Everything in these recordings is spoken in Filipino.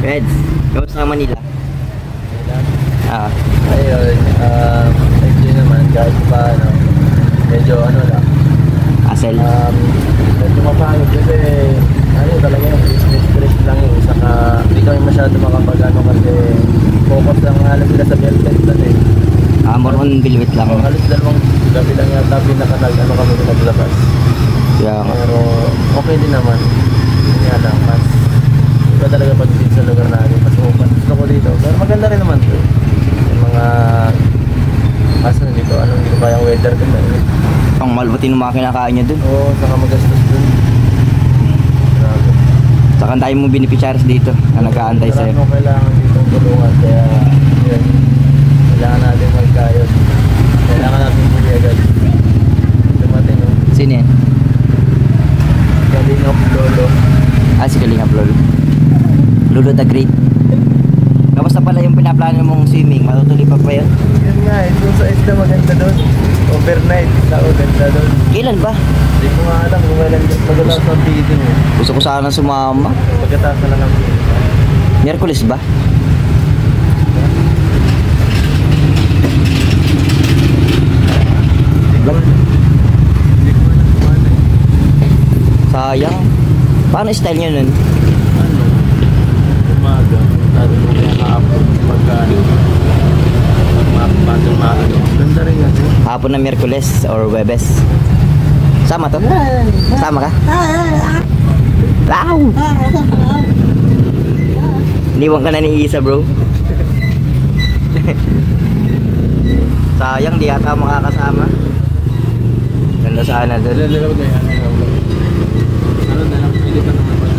Reds, kamusta ang Manila? Ah, Ayun, medyo naman kahit pa ano, medyo ano lang. Asel. Medyo mapangit kasi ano talaga yung stress lang yung saka hindi kami masyado makapag ano kasi focus lang halos sila sa Belfast doon eh. More on Bilwit lang. Halos dalawang gabi lang yata pinakalag ano kami naglabas. Kaya nga. Pero okay din naman. Kaya lang mas iba talaga pag din sa lugar natin mas open. Gusto ko dito. Pero maganda rin naman to. Yung mga kaso dito anong dito kayang weather din eh. Pang malbutin yung mga kinakain niya dun. Oo, saka magastos dun. Grabe. Saka ang tayo mong beneficiaries dito na nag-aantay sa'yo. Marami kailangan dito ang tulungan kaya yun. Kailangan natin magkayod. Kailangan natin muli agad. Dumating no? Sino yan? Galing of Lolo. Si Kalingap Lolo. Lolo the Great. Kamusta pala yung pinaplano mong swimming? Matutuloy pa yun? Yun nga, doon sa isla maganda doon. Overnight, sa maganda doon. Kailan ba? Hindi ko nga alam kung kailan pagkatapos ng bidding eh. Gusto ko sana sumama. Pagkatapos na lang ng bidding. Miyerkules ba? Hindi ko alam kung ano eh. Sayang. Paano style nyo nun? Ano? Umaga. Tado mo kaya kahapon. Pagkano. Pagmapatong maano. Ganda rin kasi. Hapon na Miyerkules or Webes? Sama to? Sama ka? Wow! Iniwan ka na ni Isa bro. Sayang di ata makakasama. Ganda sana doon. Lalo na yan. Ano na lang. Pili pa naman pag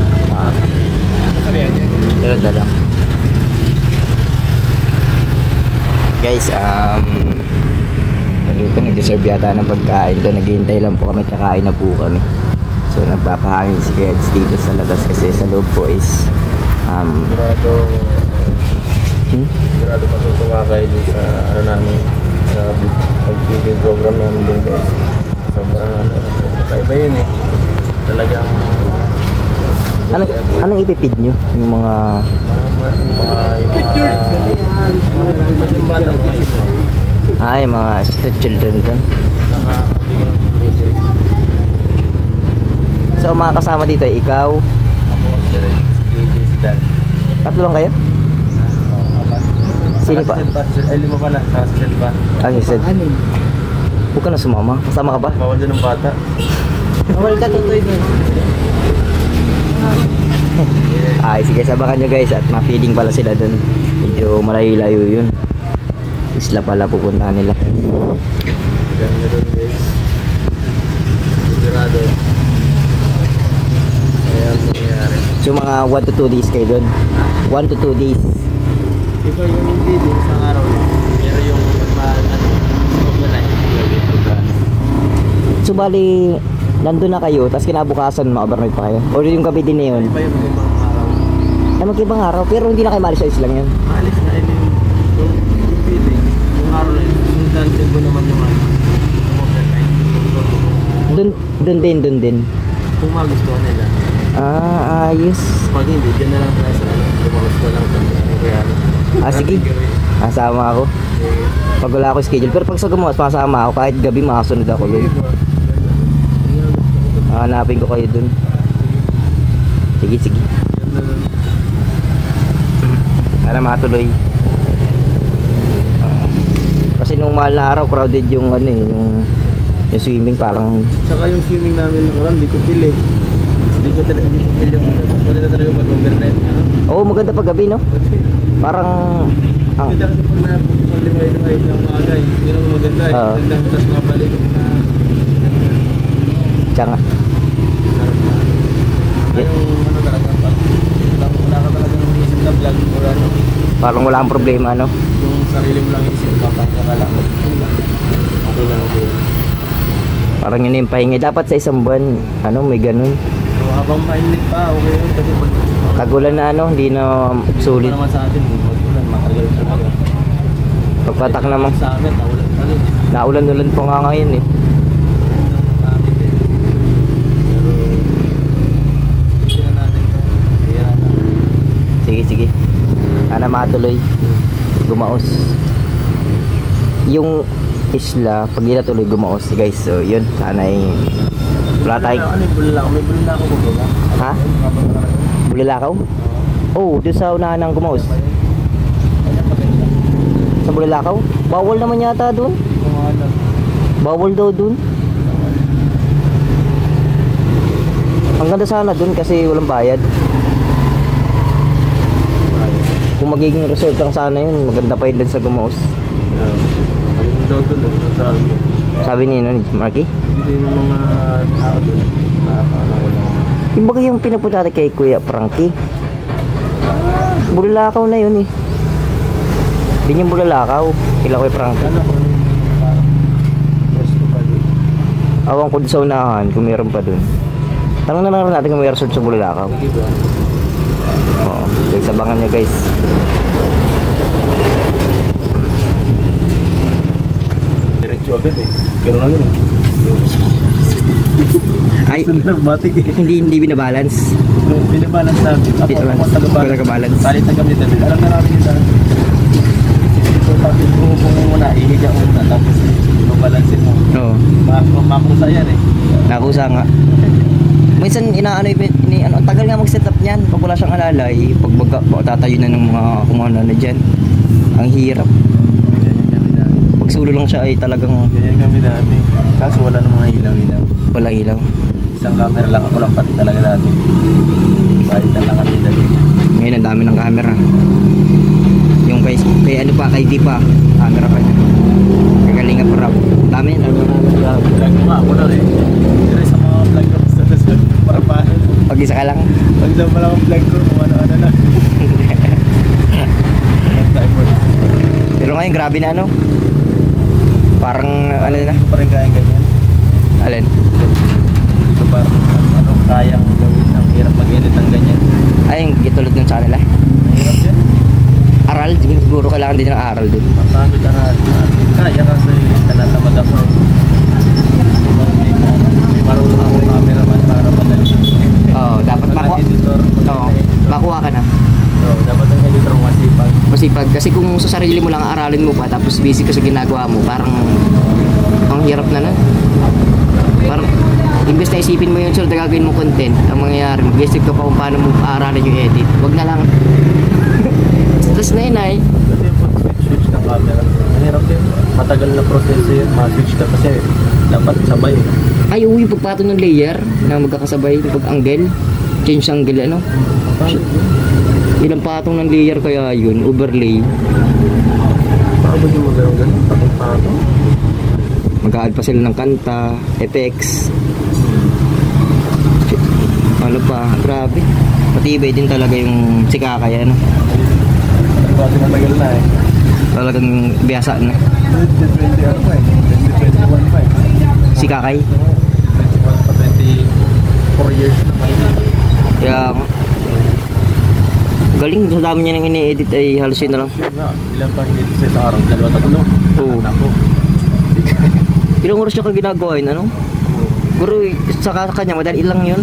Pero na lang. Guys, dito nag-deserve yata ng pagkain. Doon naghihintay lang po kami, kakain na po kami. So nagpapahangin si Reds dito sa labas kasi sa loob po is sigurado pa ito kumakain din sa ano namin sa pag-feeding program namin din guys. Sobrang kaiba yun eh. Talagang Anong ipipid nyo? Yung mga mga street children doon. So mga kasama dito ay ikaw. Tatlo lang kayo? Sino pa? Ay, lima pa na. Nakasalit pa. Ang isa. Huwag ka na sumama. Kasama ka ba? Bawal din ng bata. Bawal ka tutoy din. Ay, sige, sabakan nyo guys. At ma-feeding pala sila dun. Medyo malayo-layo yun. Isla pala pupuntahan nila. Ganda doon guys. Sigurado. Kaya ang nangyayari. So mga 1 to 2 days kayo dun. 1 to 2 days. Iba yung hindi isang araw lang. Pero yung overnight. So bali, nandun na kayo, tapos kinabukasan ma-overnight pa kayo? O yung gabi din na yun? Iba yung ibang araw. Ay magkibang araw, pero hindi na kayo maalis sa islang yun? Maalis na yung feeling. Yung araw na yun. Yung dancing ko naman yung yung overnight. Dun din. Kung magustuhan nila. Ayos. Pag hindi, dyan na lang tayo sa ano. Kung magustuhan lang tayo. Kaya Sige. Kasama ako. Pag wala ako schedule. Pero pag sa gumawas, pasama ako. Kahit gabi makasunod ako dun. Hanapin ko kayo dun. Sige. Para matuloy. Kasi nung mahal na araw, crowded yung yung swimming parang... Saka yung swimming namin ng oran, di ko pili. Hindi ko talaga pili. Wala na talaga mag-overnight. Oo, maganda pag gabi, no? Parang... Hindi kasi pag na-limay-limay ng maaga, yun ang maganda eh. Maganda mo tapos mabalik na... Tsaka. Yung ano talaga, wala ka talaga nang isip na vlog o ano. Parang wala kang problema, no? Yung sarili mo lang isip, papangkakala ko. Okay lang ako. Parang yun yung pahinga. Dapat sa isang buwan, may ganun. So habang mainit pa, okay yun. Kasi pag... Tagulan na hindi na sulit. Naman sa atin, matagal talaga. Pagpatak naman. Sa amin, naulan pa rin. Naulan-ulan po nga ngayon eh. Pero, hindi na natin ito. Kaya Sige sige. Sana matuloy. Gumaos. Yung isla, pag hindi natuloy gumaos guys. So yun, sana ay wala tayong... Ano yung Bulalakaw? May Bulalakaw ko ba? Ha? Bulalakaw? Oo, doon sa unahan ng gumaos. Sa Bulalakaw? Bawal naman yata doon. Bawal daw doon. Ang ganda sana doon kasi walang bayad. Kung magiging resort lang sana yun, maganda pa yun doon sa gumaos. Ang daw doon, sa Sabi ni Marky? hindi yung mga tao doon. Nakakalawa. Yung bagay yung pinapunta natin kay Kuya Frankie. Bulalakaw na yun eh. Hindi yung Bulalakaw. Kila Kuya Frankie. Ano ko parang resto pa doon. Awang ko sa unahan kung meron pa dun. Tanong na lang natin kung may resort sa Bulalakaw. Sige ba? Oo. Guys, abangan nyo guys. Diretso agad eh. Ganun lang yun. Ay, Batik eh. hindi binabalance. Binabalance namin. Ako Taga-balance. Salit na kami David. Alam na namin yun. So, pag ibuhubong mo muna, ihiga mo muna. Tapos, babalansin mo. Oo. Makusa yan eh. Nakusa nga. Minsan inaano ano, ang tagal nga mag-set up niyan pag wala siyang alalay, pag tatayo na ng mga kung ano na diyan. Ang hirap. Ganyan kami dati. Pag sulo lang siya ay talagang Ganyan kami dati. Kaso wala namang mga ilaw-ilaw. walang ilaw. Isang camera lang ako lang pati talaga dati. Bahitan lang kami dati. Ngayon ang dami ng camera. Yung kay ano pa, kay di pa, camera pa niya. Kagalinga pa raw. Dami na. Vlog mo nga ako na rin. Pero sa mga vlog ko, para paano. Pag isa ka lang. Pag daw pala ang vlog ko, kung ano-ano na. Pero ngayon grabe na ano. Parang ano na. Ito pa rin kaya ganyan. Alin? Ito parang ano, kayang gawin. Ang hirap mag-edit ng ganyan. Ay, yung gitulad ng sa kanila. Mahirap yan. Aral, siguro kailangan din ng aral dun. Masamit na kaya kasi tanatamad ako. May marunong ako cameraman para madali. Oo, dapat makuha. Editor. Oo, makuha ka na. So, dapat ang editor masipag. Masipag. Kasi kung sa sarili mo lang aralin mo pa, tapos busy ka sa ginagawa mo, parang ang hirap na nun. Parang, imbes na isipin mo yun, sir, na gagawin mo content, ang mangyayari, mag-isip ka pa kung paano mo aaralin yung edit. Wag na lang. Tapos na yun ay. Kasi yung pag-switch ng camera, mahirap yun. Matagal na proseso yun. Ma-switch ka kasi dapat sabay. Ay, yung pagpatong ng layer na magkakasabay, pag-angle, change angle, ano? Ilang patong ng layer kaya yun, overlay. Baka ba yung magano'n patong-patong? Mag-add pa sila ng kanta, effects. Ano pa, grabe. Matibay din talaga yung si Kakay, ano? Kasi matagal na eh. Talagang biyasa na. 2020 ano pa eh. 2021 pa eh. Si Kakay. 21 pa 24 years na pa. Kaya, galing, sa dami niya nang ini-edit ay halos yun na lang. Ilan pa hindi sa araw? 2-3? Oo. Ako. Ilang oras siya ka ginagawa yun, ano? Pero sa kanya, madali lang yun.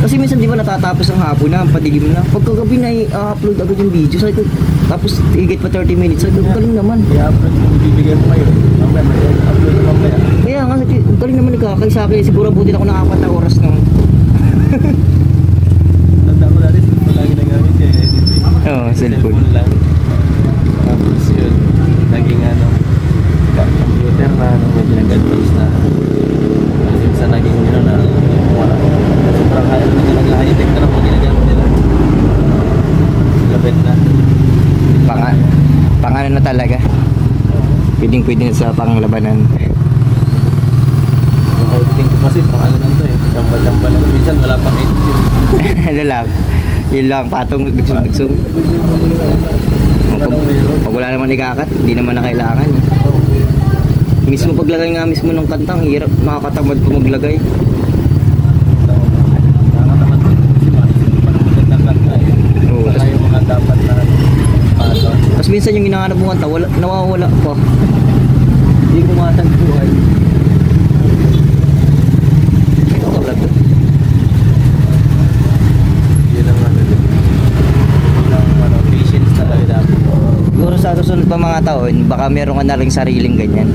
Kasi minsan di ba natatapos ang hapon na, padilim na. Pagkagabi na i-upload agad yung video. Sabi ko, tapos higit pa 30 minutes. Sabi ko, galing naman. I-upload mo, bibigay mo ngayon. Mamaya, may upload mo mamaya. Kaya nga, galing naman ni Kakay sa akin. Siguro buti na ako nakapat na oras nung. Tanda ko dati, cellphone lagi nagamit eh. Oo, cellphone. lang. Tapos yun, naging ano, computer na, medyo nag-advance na. Kasi sa naging ano na, wala. Sobrang high-tech na lang pag ginagamit nila. Labit na. Pangalan na talaga. Pwedeng na sa panglabanan. High-tech kasi pangalan na ito eh. Jambal-jambal lang. Minsan wala pang edit yun. Ano lang. Yun lang, patong dugsong-dugsong. Pag wala naman ikakat, hindi naman na kailangan. Mismo paglagay nga mismo ng kantang, hirap, makakatamad pa maglagay. Nakakatamad din kasi makisip pa ng magandang kanta eh. Oo, Saka yung mga dapat na paso. Tapos minsan yung hinahanap mo kanta, nawawala pa. Hindi ko matagpuan. Ito wala to. Yun ang ano din. pa mga taon, baka meron ka na rin sariling ganyan.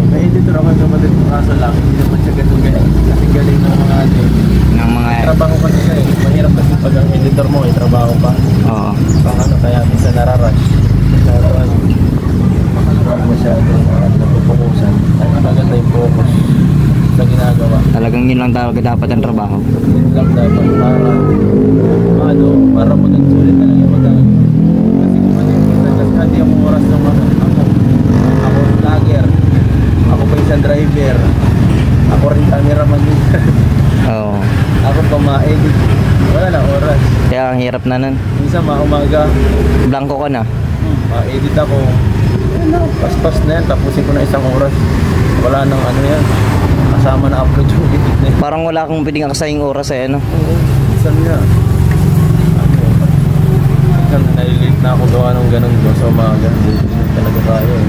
May editor ako ng kapatid ko, kaso lang, hindi naman siya ganun galing. Kasi galing ng mga ano eh. Ng mga... Trabaho kasi siya eh. Mahirap kasi pag ang editor mo eh, trabaho pa. Oo. Pang ano, kaya minsan nararush. Masyado ano, masyado napupukusan. Ay, maganda yung focus sa ginagawa. Talagang yun lang talaga dapat ang trabaho. Yun lang dapat para, ano, para maging sulit talaga yung magagawa. Kasi kung ano yung minsan, kasi hindi ang oras ng ano, ako vlogger, ako pa isang driver, ako rin cameraman din. Oo. Ako pa ma-edit, wala na oras. Kaya ang hirap na nun. Minsan umaga, Blanco ka na. ma-edit ako. Ano, pas-pas na yan, tapusin ko na isang oras. Wala nang ano yan, kasama na upload yung edit na yan. Parang wala akong pwedeng aksaying oras eh, ano? Oo, minsan nga. Minsan nalilate na ako gawa ng ganun ko sa umaga. Hindi talaga kaya eh.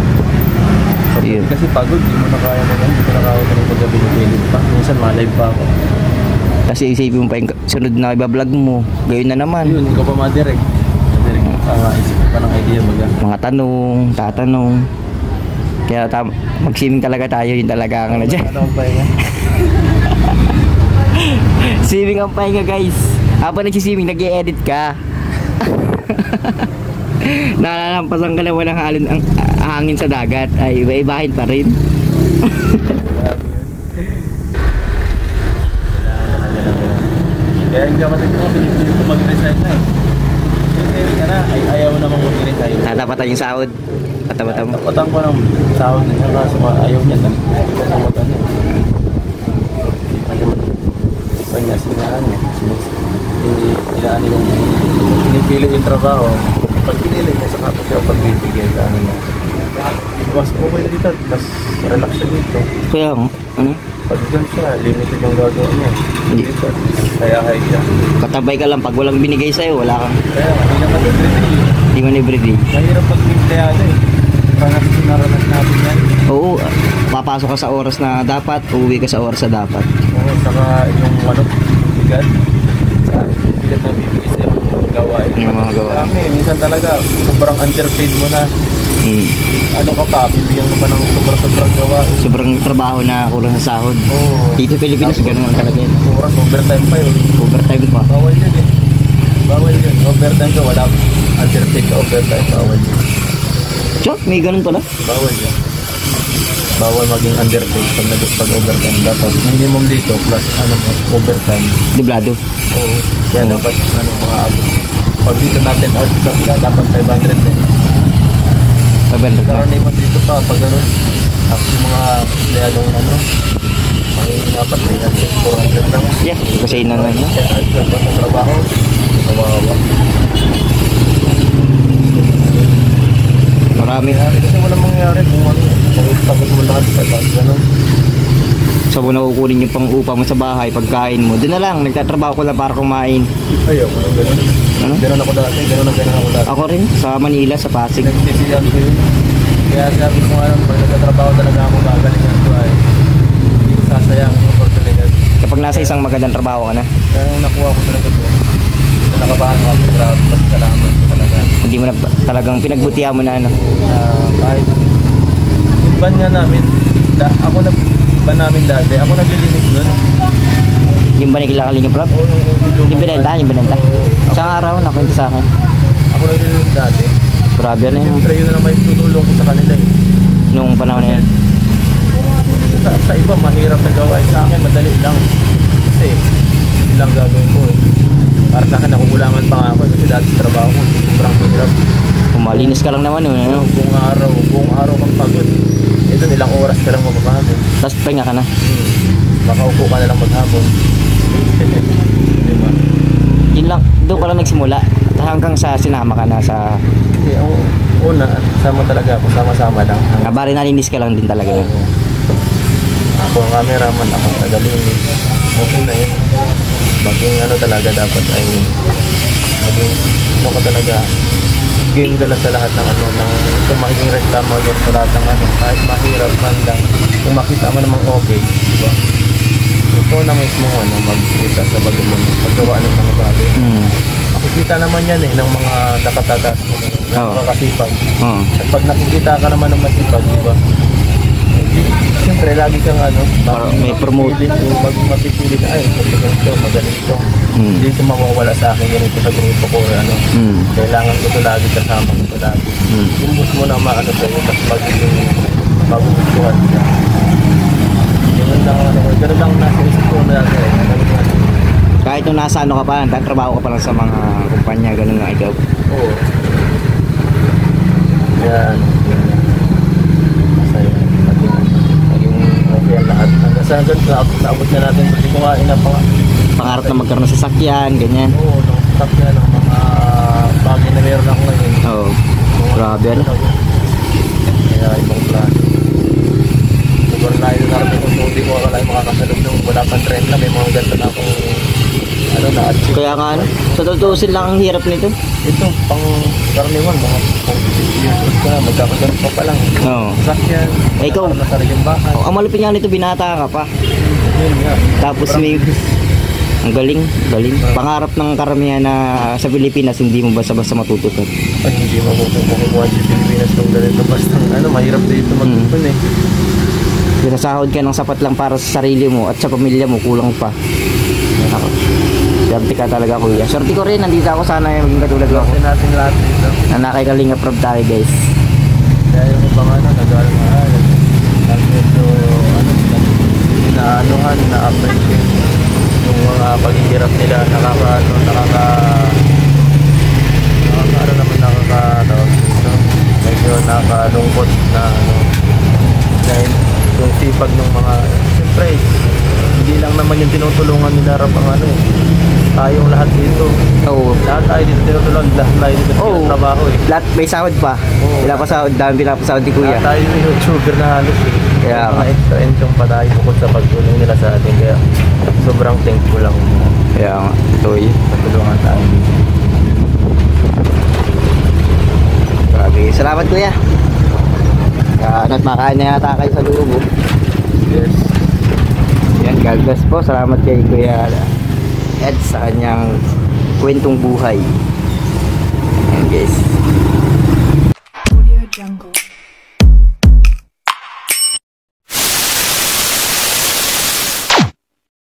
Yun. Kasi pagod, di mo na kaya na yan. Hindi ko na kaya na rin paggabi ng edit pa. Minsan ma-live pa ako. Kasi isipin mo pa yung sunod na iba-vlog mo. Gayon na naman. Yun, hindi ko pa ma-direct. Ma-direct pa, isip ko pa ng idea baga. Mga tanong, tatanong. Kaya mag-swimming talaga tayo, yun talaga ang ano dyan. Ano ang pahinga? Swimming ang pahinga guys. Habang nagsiswimming, nag-i-edit ka. Nalalampasan ka na walang hangin sa dagat. Ay, iba-ibahin pa rin. Kaya hindi ako pinipili ko mag-resign na eh. Kasi ka na, ayaw namang mag-resign. Tatapatan yung sahod. Patapatan mo. Tapatan ko ng sahod niya kaso ayaw niya. Hindi ko namatan niya. Iba niya sinahan niya. Inaan yung pinipili yung trabaho. Pag pinili niya, saka po siya pagbibigay sa ano niya. Mas okay na dito, mas relax siya dito. Kaya ano? Pag dyan siya, limited yung gagawin niya. Dito, kaya siya. Katabay ka lang pag walang binigay sa'yo, wala kang... Kaya, hindi naman everyday. Hindi man everyday. Mahirap pag empleyado eh. Parang sinaranas natin yan. Oo, papasok ka sa oras na dapat, uuwi ka sa oras na dapat. Oo, saka yung ano, bigat. Sa bigat na bibigay sa yung gawain. Yung mga gawain. Kami, minsan talaga, sobrang underpaid mo na. Ano ka pa, bibigyan mo pa ng sobrang gawain. Sobrang trabaho na kulang sa sahod. Oo. Dito Pilipinas, ganun ang talaga yun. Oras, overtime pa yun. Overtime pa. Bawal yun eh. Bawal yun. Overtime ka, wala. Underpaid ka, overtime, bawal yun. Chok, may ganun pala. Bawal yun. Bawal maging underpaid pag overtime. Dapat minimum dito plus ano overtime. Diblado. Oo. Kaya dapat ano mga abot. Pag dito natin out sa sila, dapat 500 din. Pabenta ka. Karoon naman dito pa pag ano. Tapos yung mga empleyadong ano. Dapat 300, 400 lang. Yeah, kasi na naman. Kaya dapat sa trabaho. Kawawa. Marami. Kasi walang mangyayari kung ano. Pag mo lahat sa gano'n. So kung nakukunin yung pang-upa mo sa bahay, pagkain mo, doon na lang, nagtatrabaho ko lang para kumain. Ayaw ko ng gano'n. Ano? Gano'n ako dati, gano'n ako dati. Ako rin, sa Manila, sa Pasig. Nagsisiyan ko yun. Kaya sabi ko nga, pag nagtatrabaho talaga ako, gagalingan ko ay hindi ko sasayang yung oportunidad. Kapag nasa isang magandang trabaho ka na, Kaya nung nakuha ko talaga ito, nakabahan ko ako, grabe, mas salamat ko talaga. hindi mo na talagang pinagbutihan mo na ano. Kahit yung ban nga namin, ako na ban namin dati, ako naglilinis nun. Yung ba nagkilakaling yung prop? Yung binenta, yung binenta. Isang araw, nakwento sa akin. Ako naglilinis dati. Grabe na yun. Siyempre yun na naman yung tutulong ko sa kanila eh. Nung panahon na yun. Sa iba, mahirap na gawain. Sa akin, madali lang. Kasi, yun lang gagawin ko eh. Para sa akin, nakukulangan pa nga ako kasi dati sa trabaho ko, sobrang hirap. Kung malinis ka lang naman, ano? Buong araw kang pagod. Ito, ilang oras ka lang mapapagod. Tapos pahinga ka na. Makaupo ka na lang maghapon. Diba? Yun lang, doon ka lang nagsimula. Hanggang sa sinama ka na sa... Kasi ang una, sama talaga ako, sama-sama lang. Kabari nalinis ka lang din talaga yun. Ako ang cameraman, ako ang tagalinis. Okay na yun. Maging ano talaga dapat ay maging ano ka talaga game ka lang sa lahat ng ano ng kung magiging reklamo yun sa lahat ng ano kahit mahirap man lang kung makita mo namang okay, diba? Ito na mismo ano magkita sa bagay mo paggawa ng mga bagay. makikita naman yan ng mga nakatatas mo, Oo. nakakasipag. Oo. At pag nakikita ka naman ng masipag, di ba? Siyempre, lagi kang Parang may promote. Mapipili na, ay, ganito, magaling ito. Hindi ito mawawala sa akin, ganito sa grupo ko, kailangan ko ito lagi, kasama ko ito lagi. Yung boss mo na maano sa'yo, tapos magiging magugustuhan siya. Ganun lang, ganun lang nasa isip ko na Kahit nung nasa ano ka pa, nagtatrabaho ka pa lang sa mga kumpanya, ganun nga ikaw. Oo. Yan. Masaya. Maging okay ang lahat. Hanggang sa hanggang naabot na natin. Kasi kumain na pa. Pangarap na magkaroon ng sasakyan, ganyan. Oo, ng stock yan. Ng mga bagay na meron ako ngayon. Oo. Grabe ano. Kaya ibang klase. Sobrang layo na rin kung hindi ko akala makakasalog nung wala pang trend na. May mga ganito na akong na-achieve. Kaya nga ano, sa tutusin lang ang hirap nito. Ito, pang karniwan, mga 50 years old ka na, magkakaganto ka pa lang. Oo. Sasakyan, Ikaw, sariling bahay. ang malupit nga nito, binata ka pa. Yun nga. Tapos may, ang galing, galing. Pangarap ng karamihan na sa Pilipinas, hindi mo basta-basta matutunan. Ay, hindi makukuha sa Pilipinas kung ganito. Basta, mahirap dito magtutun eh. Sinasahod ka ng sapat lang para sa sarili mo at sa pamilya mo, kulang pa. Ako. Swerte ka talaga, kuya. Swerte ko rin, nandito ako, sana yung maging katulad ako. Kasi natin lahat dito. Na nakikalinga prob tayo, guys. Kaya yung ibang nagalang mahal. Kasi medyo, inaanuhan, na-appreciate yung mga paghihirap nila, medyo nakalungkot na dahil yung sipag ng mga, siyempre, hindi lang naman yung tinutulungan nila ang tayong lahat dito. Oo. Lahat tayo dito tinutulungan, lahat tayo dito trabaho eh. Lahat may sahod pa. Oo. Pinapasahod, dami pinapasahod ni kuya. Lahat tayo yung YouTuber na halos eh. Kaya mga extra income pa tayo bukod sa pagtulong nila sa atin. Kaya sobrang thankful ako. Kaya nga, Toy. Patulungan tayo. Grabe. Salamat, kuya. At makain na yata kayo sa loob. Yes. Yan, God bless po. Salamat kay Kuya Ed sa kanyang kwentong buhay. Yan, guys.